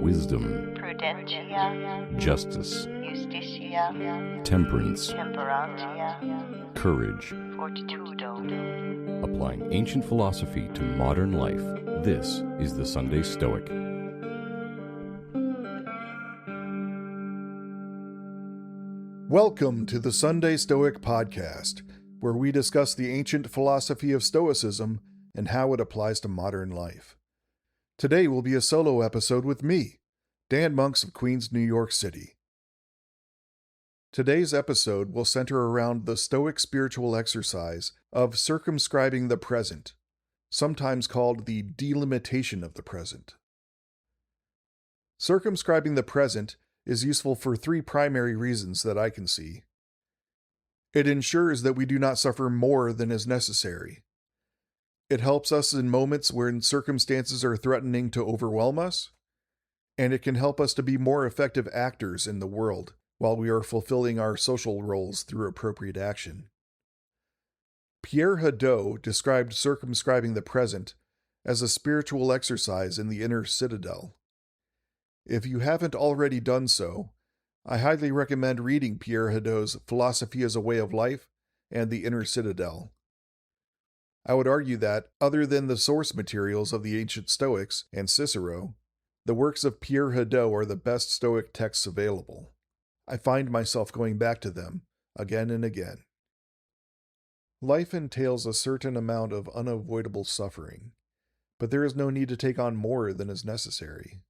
wisdom, prudentia, justice, justitia, temperance, temperantia, courage. fortitudo. Applying ancient philosophy to modern life, this is the Sunday Stoic. Welcome to the Sunday Stoic podcast, where we discuss the ancient philosophy of Stoicism and how it applies to modern life. Today will be a solo episode with me, Dan Monks of Queens, New York City. Today's episode will center around the Stoic spiritual exercise of circumscribing the present, sometimes called the delimitation of the present. Circumscribing the present is useful for three primary reasons that I can see. It ensures that we do not suffer more than is necessary. It helps us in moments when circumstances are threatening to overwhelm us, and it can help us to be more effective actors in the world while we are fulfilling our social roles through appropriate action. Pierre Hadot described circumscribing the present as a spiritual exercise in the inner citadel. If you haven't already done so, I highly recommend reading Pierre Hadot's Philosophy as a Way of Life and The Inner Citadel. I would argue that, other than the source materials of the ancient Stoics and Cicero, the works of Pierre Hadot are the best Stoic texts available. I find myself going back to them again and again. Life entails a certain amount of unavoidable suffering, but there is no need to take on more than is necessary.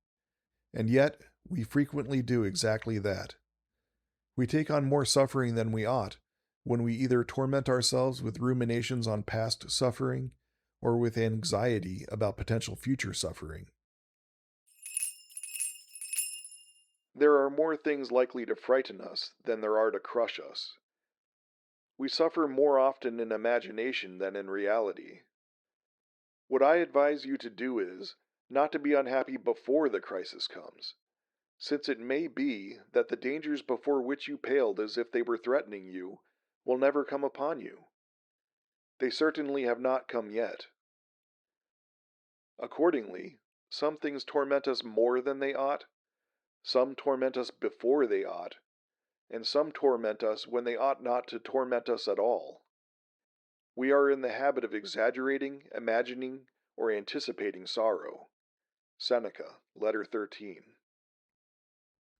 And yet, we frequently do exactly that. We take on more suffering than we ought when we either torment ourselves with ruminations on past suffering or with anxiety about potential future suffering. There are more things likely to frighten us than there are to crush us. We suffer more often in imagination than in reality. What I advise you to do is not to be unhappy before the crisis comes, since it may be that the dangers before which you paled as if they were threatening you will never come upon you. They certainly have not come yet. Accordingly, some things torment us more than they ought, some torment us before they ought, and some torment us when they ought not to torment us at all. We are in the habit of exaggerating, imagining, or anticipating sorrow. Seneca, Letter 13.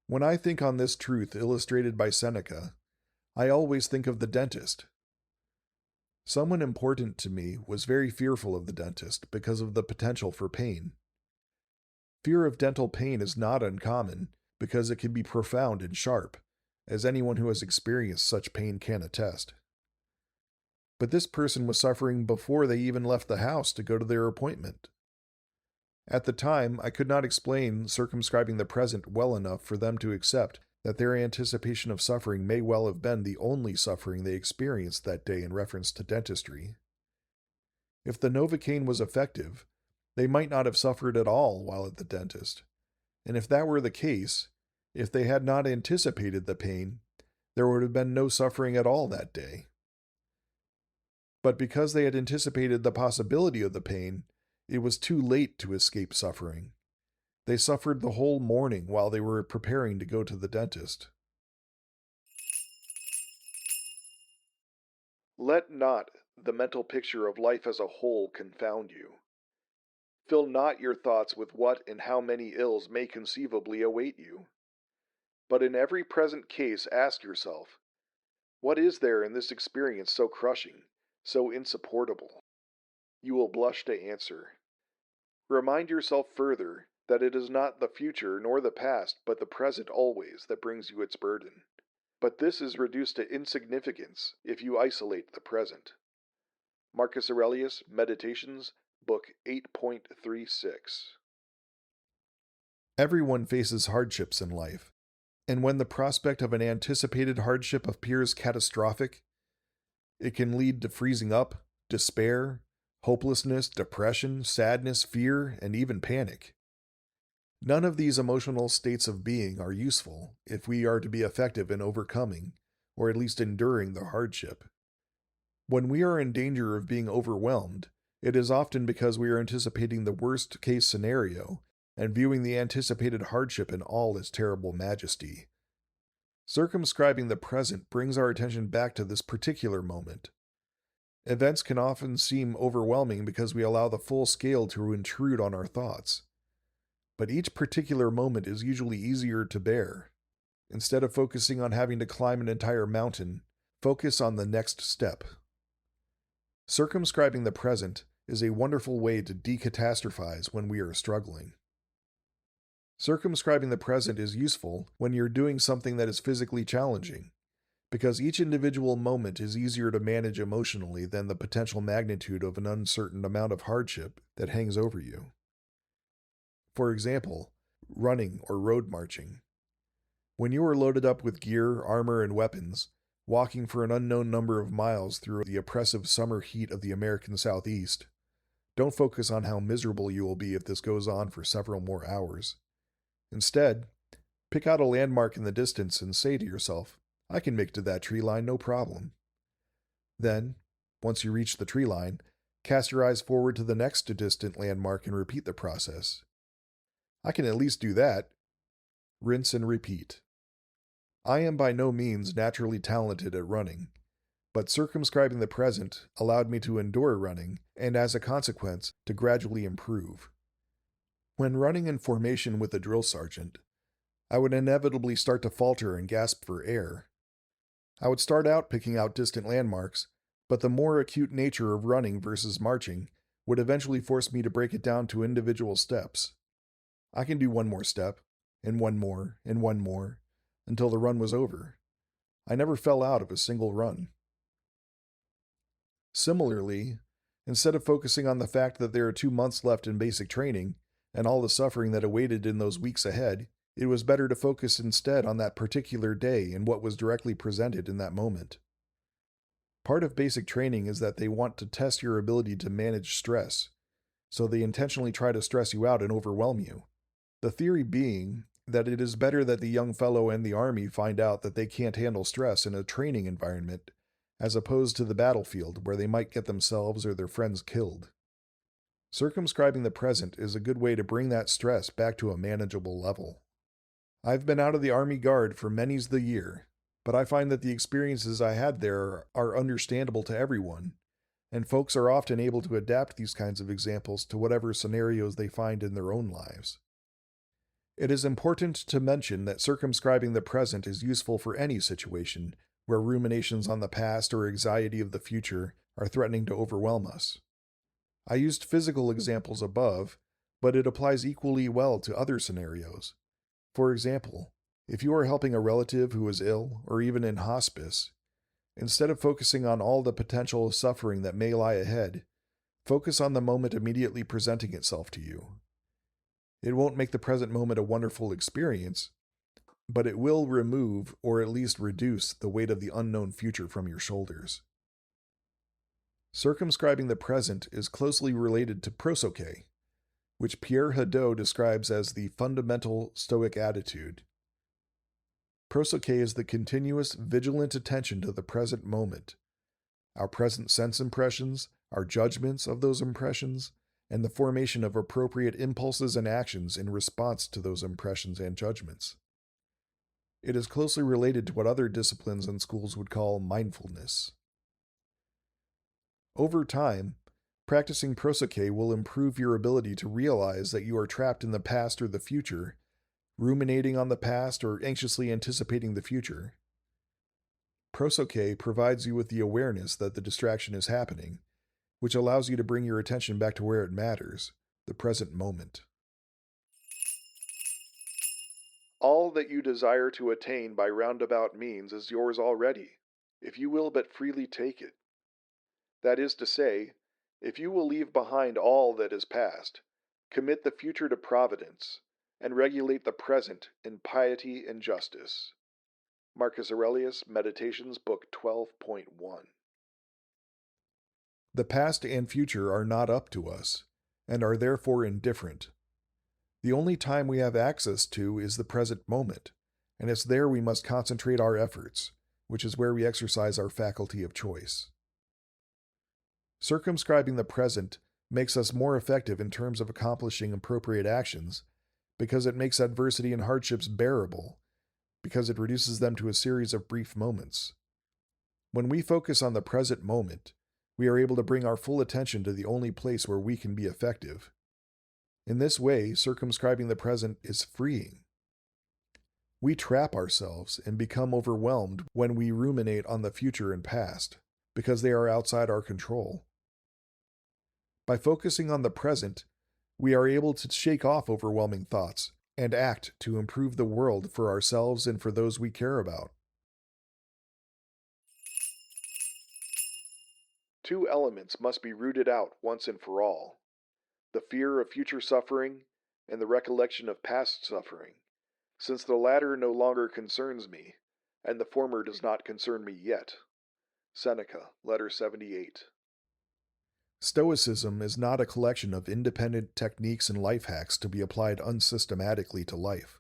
When I think on this truth illustrated by Seneca, I always think of the dentist. Someone important to me was very fearful of the dentist because of the potential for pain. Fear of dental pain is not uncommon because it can be profound and sharp, as anyone who has experienced such pain can attest. But this person was suffering before they even left the house to go to their appointment. At the time, I could not explain circumscribing the present well enough for them to accept that their anticipation of suffering may well have been the only suffering they experienced that day in reference to dentistry. If the Novocaine was effective, they might not have suffered at all while at the dentist. And if that were the case, if they had not anticipated the pain, there would have been no suffering at all that day. But because they had anticipated the possibility of the pain, it was too late to escape suffering. They suffered the whole morning while they were preparing to go to the dentist. Let not the mental picture of life as a whole confound you. Fill not your thoughts with what and how many ills may conceivably await you. But in every present case ask yourself, what is there in this experience so crushing, so insupportable? You will blush to answer. Remind yourself further that it is not the future nor the past, but the present always that brings you its burden. But this is reduced to insignificance if you isolate the present. Marcus Aurelius, Meditations, Book 8.36. Everyone faces hardships in life, and when the prospect of an anticipated hardship appears catastrophic, it can lead to freezing up, despair, hopelessness, depression, sadness, fear, and even panic. None of these emotional states of being are useful if we are to be effective in overcoming, or at least enduring, the hardship. When we are in danger of being overwhelmed, it is often because we are anticipating the worst-case scenario and viewing the anticipated hardship in all its terrible majesty. Circumscribing the present brings our attention back to this particular moment. Events can often seem overwhelming because we allow the full scale to intrude on our thoughts. But each particular moment is usually easier to bear. Instead of focusing on having to climb an entire mountain, focus on the next step. Circumscribing the present is a wonderful way to decatastrophize when we are struggling. Circumscribing the present is useful when you're doing something that is physically challenging, because each individual moment is easier to manage emotionally than the potential magnitude of an uncertain amount of hardship that hangs over you. For example, running or road marching. When you are loaded up with gear, armor, and weapons, walking for an unknown number of miles through the oppressive summer heat of the American Southeast, don't focus on how miserable you will be if this goes on for several more hours. Instead, pick out a landmark in the distance and say to yourself, I can make it to that tree line no problem. Then, once you reach the tree line, cast your eyes forward to the next distant landmark and repeat the process. I can at least do that. Rinse and repeat. I am by no means naturally talented at running, but circumscribing the present allowed me to endure running and, as a consequence, to gradually improve. When running in formation with a drill sergeant, I would inevitably start to falter and gasp for air. I would start out picking out distant landmarks, but the more acute nature of running versus marching would eventually force me to break it down to individual steps. I can do one more step, and one more, and one more, until the run was over. I never fell out of a single run. Similarly, instead of focusing on the fact that there are 2 months left in basic training, and all the suffering that awaited in those weeks ahead, it was better to focus instead on that particular day and what was directly presented in that moment. Part of basic training is that they want to test your ability to manage stress, so they intentionally try to stress you out and overwhelm you. The theory being that it is better that the young fellow and the army find out that they can't handle stress in a training environment, as opposed to the battlefield where they might get themselves or their friends killed. Circumscribing the present is a good way to bring that stress back to a manageable level. I've been out of the Army Guard for many's the year, but I find that the experiences I had there are understandable to everyone, and folks are often able to adapt these kinds of examples to whatever scenarios they find in their own lives. It is important to mention that circumscribing the present is useful for any situation where ruminations on the past or anxiety of the future are threatening to overwhelm us. I used physical examples above, but it applies equally well to other scenarios. For example, if you are helping a relative who is ill or even in hospice, instead of focusing on all the potential suffering that may lie ahead, focus on the moment immediately presenting itself to you. It won't make the present moment a wonderful experience, but it will remove or at least reduce the weight of the unknown future from your shoulders. Circumscribing the present is closely related to Prosoche, which Pierre Hadot describes as the fundamental Stoic attitude. Prosoche is the continuous, vigilant attention to the present moment, our present sense impressions, our judgments of those impressions, and the formation of appropriate impulses and actions in response to those impressions and judgments. It is closely related to what other disciplines and schools would call mindfulness. Over time, practicing Prosoche will improve your ability to realize that you are trapped in the past or the future, ruminating on the past or anxiously anticipating the future. Prosoche provides you with the awareness that the distraction is happening, which allows you to bring your attention back to where it matters, the present moment. All that you desire to attain by roundabout means is yours already, if you will but freely take it. That is to say, if you will leave behind all that is past, commit the future to providence, and regulate the present in piety and justice. Marcus Aurelius, Meditations, Book 12.1. The past and future are not up to us, and are therefore indifferent. The only time we have access to is the present moment, and it's there we must concentrate our efforts, which is where we exercise our faculty of choice. Circumscribing the present makes us more effective in terms of accomplishing appropriate actions because it makes adversity and hardships bearable, because it reduces them to a series of brief moments. When we focus on the present moment, we are able to bring our full attention to the only place where we can be effective. In this way, circumscribing the present is freeing. We trap ourselves and become overwhelmed when we ruminate on the future and past, because they are outside our control. By focusing on the present, we are able to shake off overwhelming thoughts and act to improve the world for ourselves and for those we care about. Two elements must be rooted out once and for all: the fear of future suffering and the recollection of past suffering, since the latter no longer concerns me, and the former does not concern me yet. Seneca, Letter 78. Stoicism is not a collection of independent techniques and life hacks to be applied unsystematically to life.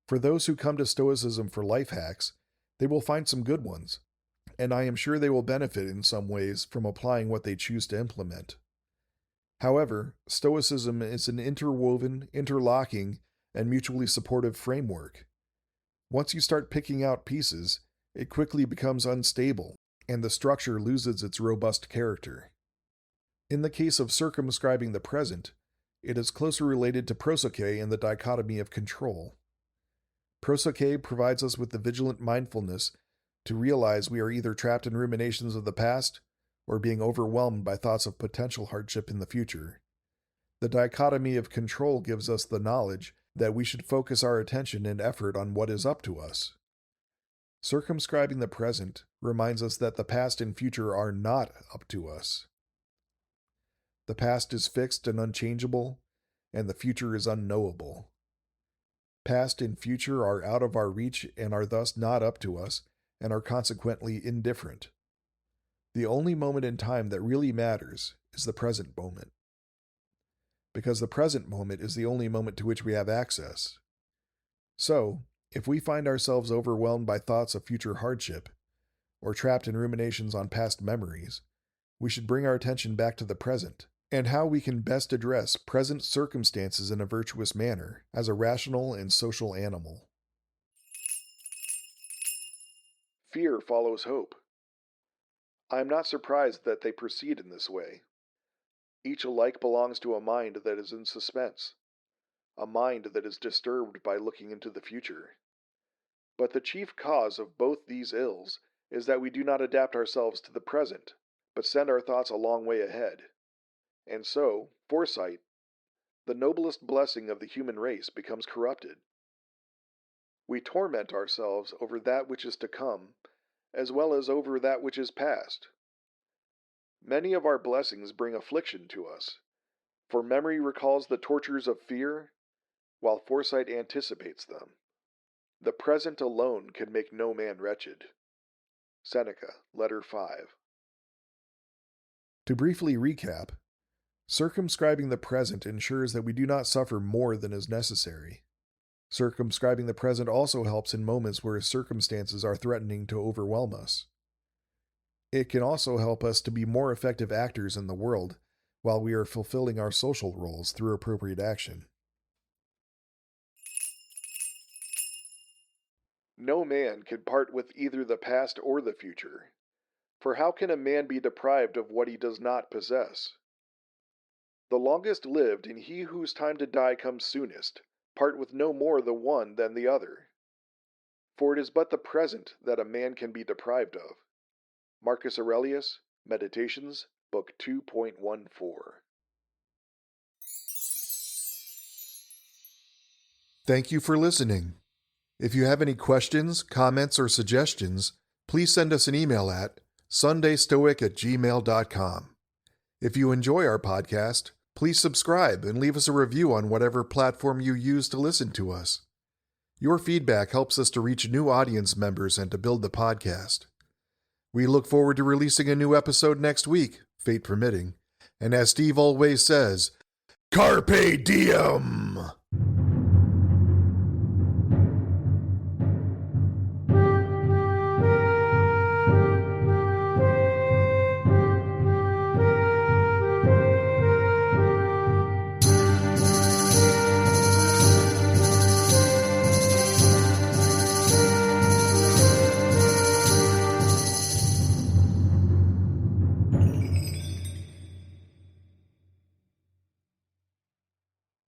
For those who come to Stoicism for life hacks, they will find some good ones, and I am sure they will benefit in some ways from applying what they choose to implement. However, Stoicism is an interwoven, interlocking, and mutually supportive framework. Once you start picking out pieces, it quickly becomes unstable, and the structure loses its robust character. In the case of circumscribing the present, it is closely related to Prosoche and the Dichotomy of Control. Prosoche provides us with the vigilant mindfulness to realize we are either trapped in ruminations of the past or being overwhelmed by thoughts of potential hardship in the future. The Dichotomy of Control gives us the knowledge that we should focus our attention and effort on what is up to us. Circumscribing the present reminds us that the past and future are not up to us. The past is fixed and unchangeable, and the future is unknowable. Past and future are out of our reach and are thus not up to us, and are consequently indifferent. The only moment in time that really matters is the present moment, because the present moment is the only moment to which we have access. So, if we find ourselves overwhelmed by thoughts of future hardship, or trapped in ruminations on past memories, we should bring our attention back to the present, and how we can best address present circumstances in a virtuous manner as a rational and social animal. Fear follows hope. I am not surprised that they proceed in this way. Each alike belongs to a mind that is in suspense, a mind that is disturbed by looking into the future. But the chief cause of both these ills is that we do not adapt ourselves to the present, but send our thoughts a long way ahead. And so, foresight, the noblest blessing of the human race, becomes corrupted. We torment ourselves over that which is to come, as well as over that which is past. Many of our blessings bring affliction to us, for memory recalls the tortures of fear, while foresight anticipates them. The present alone can make no man wretched. Seneca, Letter 5. To briefly recap, circumscribing the present ensures that we do not suffer more than is necessary. Circumscribing the present also helps in moments where circumstances are threatening to overwhelm us. It can also help us to be more effective actors in the world while we are fulfilling our social roles through appropriate action. No man can part with either the past or the future, for how can a man be deprived of what he does not possess? The longest lived and he whose time to die comes soonest part with no more the one than the other. For it is but the present that a man can be deprived of. Marcus Aurelius, Meditations, Book 2.14. Thank you for listening. If you have any questions, comments, or suggestions, please send us an email at sundaystoic@gmail.com. If you enjoy our podcast, please subscribe and leave us a review on whatever platform you use to listen to us. Your feedback helps us to reach new audience members and to build the podcast. We look forward to releasing a new episode next week, fate permitting. And as Steve always says, Carpe Diem!